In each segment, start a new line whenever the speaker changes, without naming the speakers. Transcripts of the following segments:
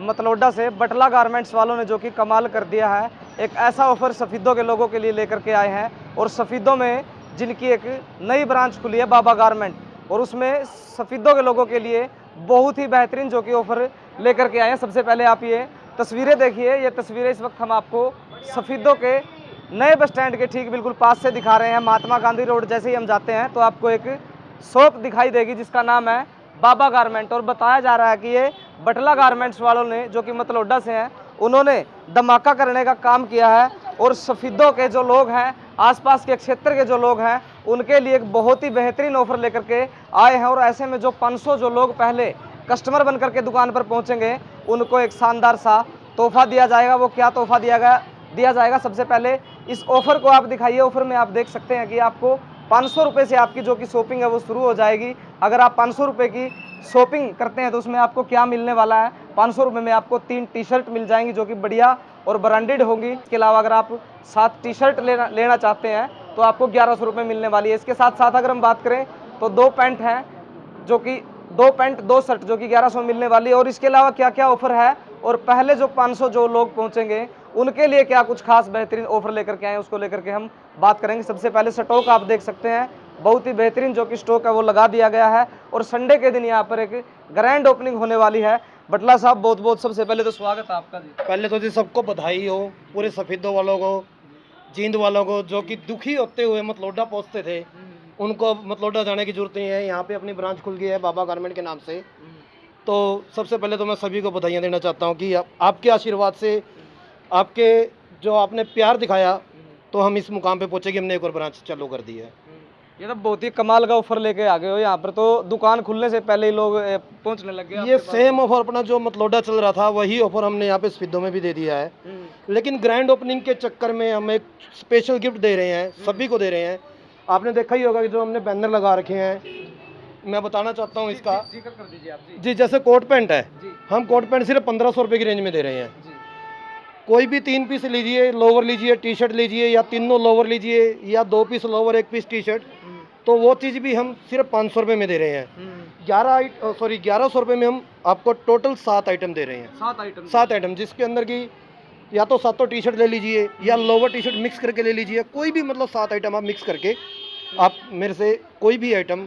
मतलोडा से बटला गारमेंट्स वालों ने जो कि कमाल कर दिया है। एक ऐसा ऑफर सफ़ीदों के लोगों के लिए लेकर के आए हैं और सफ़ीदों में जिनकी एक नई ब्रांच खुली है बाबा गारमेंट, और उसमें सफ़ीदों के लोगों के लिए बहुत ही बेहतरीन जो कि ऑफर लेकर के आए हैं। सबसे पहले आप ये तस्वीरें देखिए। ये तस्वीरें इस वक्त हम आपको सफ़ीदों के नए बस स्टैंड के ठीक बिल्कुल पास से दिखा रहे हैं। महात्मा गांधी रोड जैसे ही हम जाते हैं तो आपको एक शॉप दिखाई देगी जिसका नाम है बाबा गारमेंट, और बताया जा रहा है कि ये बटला गारमेंट्स वालों ने जो कि मतलोडा से हैं, उन्होंने धमाका करने का काम किया है और सफ़ीदों के जो लोग हैं, आसपास के क्षेत्र के जो लोग हैं, उनके लिए एक बहुत ही बेहतरीन ऑफर लेकर के आए हैं। और ऐसे में जो 500 जो लोग पहले कस्टमर बनकर के दुकान पर पहुंचेंगे, उनको एक शानदार सा तोहफा दिया जाएगा। वो क्या तोहफा दिया जाएगा सबसे पहले इस ऑफर को आप दिखाइए। ऑफर में आप देख सकते हैं कि आपको 500 रुपये से आपकी जो कि शॉपिंग है वो शुरू हो जाएगी। अगर आप 500 रुपये की शॉपिंग करते हैं तो उसमें आपको क्या मिलने वाला है, 500 रुपये में आपको 3 टी शर्ट मिल जाएंगी जो कि बढ़िया और ब्रांडेड होंगी। इसके अलावा अगर आप 7 टी शर्ट लेना चाहते हैं तो आपको 1100 रुपये मिलने वाली है। इसके साथ साथ अगर हम बात करें तो 2 पैंट हैं जो कि 2 पैंट 2 शर्ट जो कि 1100 मिलने वाली है। और इसके अलावा क्या क्या ऑफर है और पहले जो 500 जो लोग पहुंचेंगे उनके लिए क्या कुछ खास बेहतरीन ऑफर लेकर के आए हैं, उसको लेकर के हम बात करेंगे। सबसे पहले स्टॉक आप देख सकते हैं, बहुत ही बेहतरीन जो कि स्टॉक है वो लगा दिया गया है और संडे के दिन यहाँ पर एक ग्रैंड ओपनिंग होने वाली है। बटला साहब बहुत बहुत सबसे पहले तो स्वागत है आपका जी।
पहले तो जी सबको बधाई हो, पूरे सफेदों वालों को, जींद वालों को जो कि दुखी होते हुए मतलोडा पहुंचते थे, उनको मतलोडा जाने की जरूरत नहीं है। यहाँ पे अपनी ब्रांच खुल गई है बाबा गारमेंट के नाम से। तो सबसे पहले तो मैं सभी को बधाइयाँ देना चाहता हूँ कि आपके आशीर्वाद से, आपके जो आपने प्यार दिखाया, तो हम इस मुकाम पे पहुँचे कि हमने एक और ब्रांच चालू कर दी है।
ये तो बहुत ही कमाल का ऑफर लेके आ गए हो। यहाँ पर तो दुकान खुलने से पहले ही लोग पहुंचने लग गए।
ये सेम ऑफर अपना जो मतलोडा चल रहा था वही ऑफर हमने यहाँ पे सफेदों में भी दे दिया है, लेकिन ग्रैंड ओपनिंग के चक्कर में हम एक स्पेशल गिफ्ट दे रहे हैं, सभी को दे रहे हैं। आपने देखा ही होगा कि जो हमने बैनर लगा रखे हैं, मैं बताना चाहता हूँ इसका।
जिक्र कर दीजिए आप
जी, जैसे कोट पैंट है, हम कोट पैंट सिर्फ 1500 रुपये की रेंज में दे रहे हैं। कोई भी 3 पीस लीजिए, लोअर लीजिए, टी शर्ट लीजिए, या तीनों लोअर लीजिए, या 2 piece lower 1 piece T shirt, तो वो चीज़ भी हम सिर्फ 500 रुपये में दे रहे हैं। 1100 रुपये में हम आपको टोटल 7 आइटम दे रहे हैं। 7 आइटम जिसके अंदर की या तो 7 टी शर्ट ले लीजिए या लोअर टी शर्ट मिक्स करके ले लीजिए, कोई भी मतलब 7 आइटम आप मिक्स करके आप मेरे से कोई भी आइटम।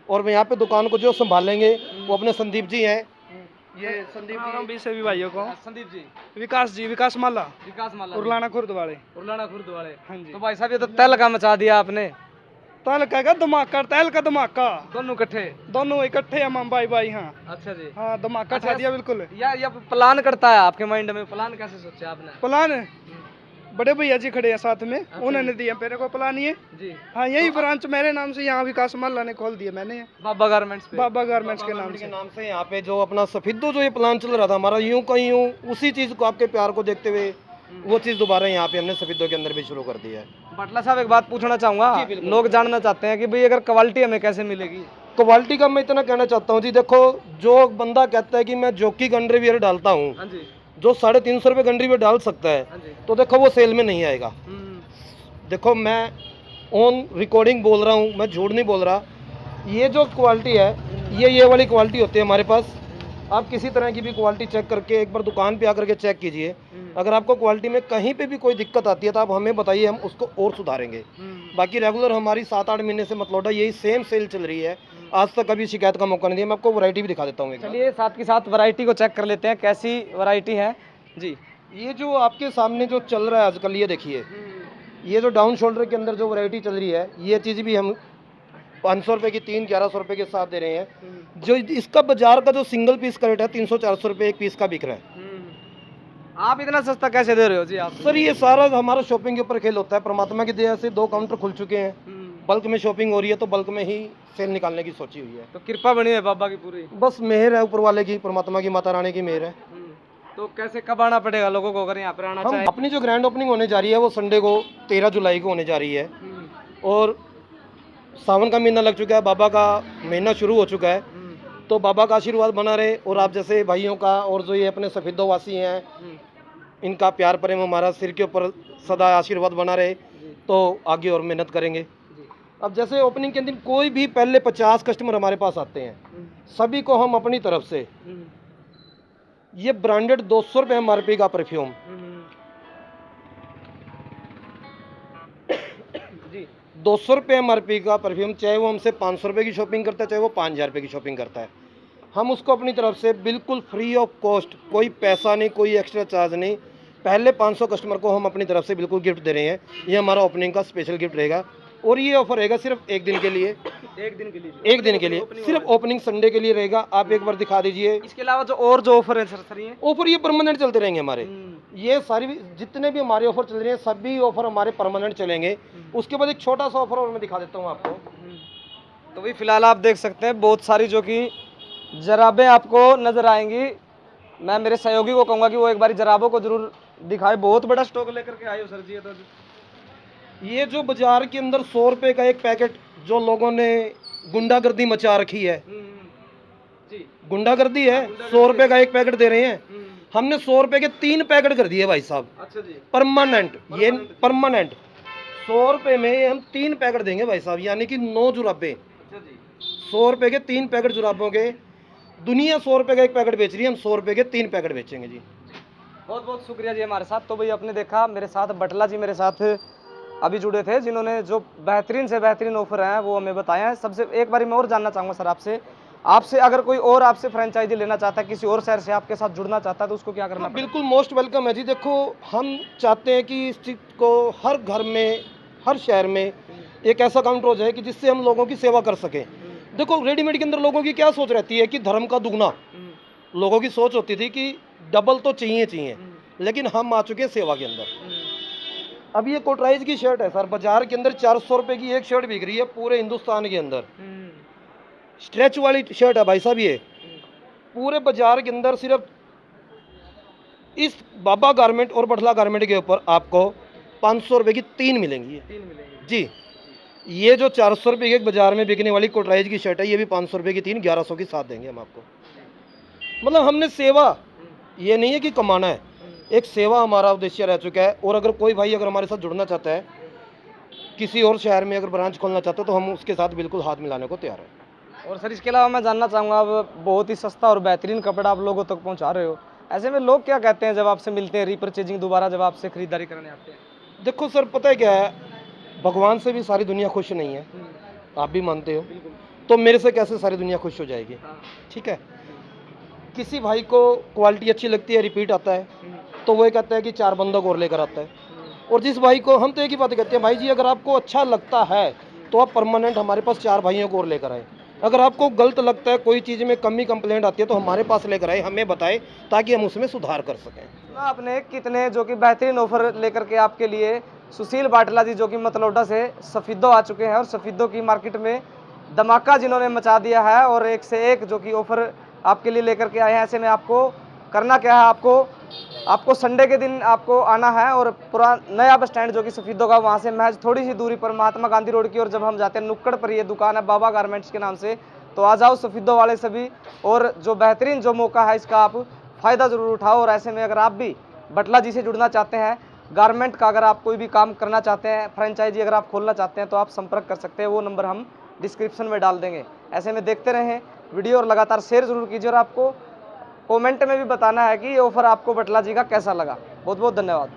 और मैं यहाँ पे दुकान को जो संभालेंगे वो अपने संदीप जी हैं। ये संदीप जी
सभी भाइयों को। संदीप जी, विकास माला उरलाना खुर्द वाले। हाँ जी। तो भाई साहब ये तो तहल का मचा दिया आपने।
तहल का धमाका
दोनों
इकट्ठे हम भाई भाई। हाँ
अच्छा जी।
हाँ, धमाका छा दिया बिल्कुल।
या प्लान करता है आपके माइंड में, प्लान कैसे सोचा आपने?
प्लान बड़े भैया जी खड़े हैं साथ में, उन्होंने दिया मेरे को प्लान ये जी। हाँ, यही ब्रांच मेरे नाम से यहाँ विकास माला ने खोल दिया मैंने, बाबा गारमेंट्स के नाम से
यहाँ पे जो अपना सफेदो जो ये प्लान चल रहा था हमारा, यूं का यूं उसी चीज को आपके प्यार को देखते हुए वो चीज दोबारा यहाँ पे हमने सफेदो के अंदर भी शुरू कर दिया है।
बटला साहब एक बात पूछना चाहूंगा, लोग जानना चाहते हैं कि भाई अगर क्वालिटी हमें कैसे मिलेगी?
क्वालिटी का मैं इतना कहना चाहता हूँ जी, देखो जो बंदा कहता है कि मैं जॉकी का अंडरवियर डालता हूँ, जो 350 रुपये गंडरी में डाल सकता है, तो देखो वो सेल में नहीं आएगा। देखो मैं ऑन रिकॉर्डिंग बोल रहा हूँ, मैं झूठ नहीं बोल रहा। ये जो क्वालिटी है ये वाली क्वालिटी होती है हमारे पास। आप किसी तरह की भी क्वालिटी चेक करके एक बार दुकान पे आकर के चेक कीजिए। अगर आपको क्वालिटी में कहीं पे भी कोई दिक्कत आती है तो आप हमें बताइए, हम उसको और सुधारेंगे। बाकी रेगुलर हमारी 7-8 महीने से मतलोडा यही सेम सेल चल रही है, आज तक कभी शिकायत का मौका नहीं दिया। मैं आपको वैरायटी भी दिखा देता हूँ।
चलिए साथ के साथ वैरायटी को चेक कर लेते हैं, कैसी वैरायटी है जी।
ये जो आपके सामने जो चल रहा है आजकल, ये देखिए, ये जो डाउन शोल्डर के अंदर जो वैरायटी चल रही है, ये चीज़ भी हम 500 रुपये की 3 1100 रुपये के साथ दे रहे हैं। जो इसका बाजार का जो सिंगल पीस का रेट है 300-400 रुपये एक पीस का बिक रहा है।
आप इतना सस्ता कैसे दे रहे हो जी? आप
सर ये सारा हमारा शॉपिंग के ऊपर खेल होता है। परमात्मा की दया से 2 काउंटर खुल चुके हैं, बल्क में शॉपिंग हो रही है, तो बल्क में ही सेल निकालने की सोची हुई है।
तो कृपा बनी है बाबा की पूरी,
बस मेहर है ऊपर वाले की, परमात्मा की, माता रानी की मेहर है।
तो कैसे कब आना पड़ेगा लोगों को अगर यहाँ पर आना चाहे?
अपनी जो ग्रैंड ओपनिंग होने जा रही है वो संडे को 13 जुलाई को होने जा रही है, और सावन का महीना लग चुका है, बाबा का महीना शुरू हो चुका है, तो बाबा का आशीर्वाद बना रहे और आप जैसे भाइयों का और जो ये अपने सफेदो वासी हैं इनका प्यार प्रेम हमारा सिर के ऊपर सदा आशीर्वाद बना रहे, तो आगे और मेहनत करेंगे। अब जैसे ओपनिंग के दिन कोई भी पहले 50 कस्टमर हमारे पास आते हैं, सभी को हम अपनी तरफ से ये ब्रांडेड 200 रुपये MRP का परफ्यूम,
जी
200 रुपये MRP का परफ्यूम, चाहे वो हमसे 500 रुपये की शॉपिंग करता है, चाहे वो 5000 रुपये की शॉपिंग करता है, हम उसको अपनी तरफ से बिल्कुल फ्री ऑफ कॉस्ट, कोई पैसा नहीं, कोई एक्स्ट्रा चार्ज नहीं, पहले 500 कस्टमर को हम अपनी तरफ से बिल्कुल गिफ्ट दे रहे हैं। ये हमारा ओपनिंग का स्पेशल गिफ्ट रहेगा और ये ऑफर रहेगा सिर्फ एक दिन के लिए,
एक दिन के लिए,
एक दिन के लिए, सिर्फ ओपनिंग संडे के लिए रहेगा। आप एक बार दिखा दीजिए।
इसके अलावा जो ऑफर है सर ये
ऑफर ये परमानेंट चलते रहेंगे हमारे, ये सारी जितने भी हमारे ऑफर चल रहे हैं सभी ऑफर हमारे परमानेंट चलेंगे। उसके बाद एक छोटा सा ऑफर और मैं दिखा देता हूँ आपको।
तो भाई फिलहाल आप देख सकते हैं बहुत सारी जो कि जराबें आपको नजर आएंगी। मैं मेरे सहयोगी को कहूँगा कि वो एक बार जराबों को जरूर दिखाए। बहुत बड़ा स्टॉक लेकर के आए हो सर जी। तो
ये जो बाजार के अंदर 100 रुपये का एक पैकेट जो लोगों ने गुंडागर्दी मचा रखी है,
जी
गुंडागर्दी है, 100 रुपये का एक पैकेट दे रहे हैं, हमने 100 रुपये के 3 पैकेट कर दिए भाई साहब।
अच्छा जी,
परमानेंट, ये परमानेंट 100 रुपये में हम 3 पैकेट देंगे भाई साहब, यानी कि 9 जुराबे।
अच्छा जी,
100 रुपये के 3 पैकेट जुराबों के। दुनिया 100 रुपये का एक पैकेट बेच रही है, हम 100 रुपये के 3 पैकेट बेचेंगे जी।
बहुत बहुत शुक्रिया जी हमारे साथ। तो भाई आपने देखा मेरे साथ बटला जी मेरे साथ अभी जुड़े थे, जिन्होंने जो बेहतरीन से बेहतरीन ऑफर हैं वो हमें बताया है। सबसे एक बारी मैं और जानना चाहूँगा सर आपसे अगर कोई और आपसे फ्रेंचाइजी लेना चाहता है, किसी और शहर से आपके साथ जुड़ना चाहता है, तो उसको क्या करना पड़ेगा?
बिल्कुल मोस्ट वेलकम है जी। देखो हम चाहते हैं कि इस चीज़ को हर घर में, हर शहर में एक ऐसा काउंटर हो जाए कि जिससे हम लोगों की सेवा कर सकें। देखो रेडीमेड के अंदर लोगों की क्या सोच रहती है कि धर्म का दुगना, लोगों की सोच होती थी कि डबल तो चाहिए, लेकिन हम आ चुके हैं सेवा के अंदर। अब ये कोटराइज की शर्ट है सर, बाजार के अंदर 400 रुपये की एक शर्ट बिक रही है पूरे हिंदुस्तान के अंदर। स्ट्रेच वाली शर्ट है भाई साहब, ये पूरे बाजार के अंदर सिर्फ इस बाबा गारमेंट और बटला गारमेंट के ऊपर आपको 500 रुपये की 3 मिलेंगी। जी, ये जो 400 रुपये की बाजार में बिकने वाली कोटराइज की शर्ट है, ये भी 500 रुपये की 3, 1100 की 7 देंगे हम आपको। मतलब हमने सेवा, ये नहीं है कि कमाना है, एक सेवा हमारा उद्देश्य रह चुका है। और अगर कोई भाई अगर हमारे साथ जुड़ना चाहता है, किसी और शहर में अगर ब्रांच खोलना चाहता है, तो हम उसके साथ बिल्कुल हाथ मिलाने को तैयार हैं।
और सर इसके अलावा मैं जानना चाहूँगा, अब बहुत ही सस्ता और बेहतरीन कपड़ा आप लोगों तक पहुँचा रहे हो, ऐसे में लोग क्या कहते हैं जब आपसे मिलते हैं, रीपरचेजिंग दोबारा जब आपसे खरीदारी करने आते हैं?
देखो सर पता है क्या है, भगवान से भी सारी दुनिया खुश नहीं है, आप भी मानते हो, तो मेरे से कैसे सारी दुनिया खुश हो जाएगी? ठीक है, किसी भाई को क्वालिटी अच्छी लगती है, रिपीट आता है, तो वो कहता है कि 4 बंदों को और लेकर आता है। और जिस भाई को, हम तो एक ही बात कहते हैं, भाई जी अगर आपको अच्छा लगता है तो आप परमानेंट हमारे पास 4 भाइयों को और लेकर आए। अगर आपको गलत लगता है, कोई चीज़ में कमी कंप्लेंट आती है, तो हमारे पास लेकर आए, हमें बताएं ताकि हम उसमें सुधार कर सकें।
आपने कितने जो कि बेहतरीन ऑफर लेकर के आपके लिए सुशील बाटला जी जो कि मतलौडा से सफीदो आ चुके हैं, और सफीदो की मार्केट में धमाका जिन्होंने मचा दिया है, और एक से एक जो कि ऑफर आपके लिए लेकर के आए हैं। ऐसे में आपको करना क्या है, आपको संडे के दिन आपको आना है, और पूरा नया बस स्टैंड जो कि सफीदो का, वहाँ से महज थोड़ी सी दूरी पर महात्मा गांधी रोड की, और जब हम जाते हैं नुक्कड़ पर ये दुकान है बाबा गारमेंट्स के नाम से। तो आ जाओ सफीदो वाले सभी, और जो बेहतरीन जो मौका है इसका आप फ़ायदा ज़रूर उठाओ। और ऐसे में अगर आप भी बटला जी से जुड़ना चाहते हैं, गारमेंट का अगर आप कोई भी काम करना चाहते हैं, फ्रेंचाइजी अगर आप खोलना चाहते हैं, तो आप संपर्क कर सकते हैं, वो नंबर हम डिस्क्रिप्शन में डाल देंगे। ऐसे में देखते रहें वीडियो और लगातार शेयर ज़रूर कीजिए, और आपको कमेंट में भी बताना है कि ये ऑफ़र आपको बटला जी का कैसा लगा। बहुत बहुत धन्यवाद।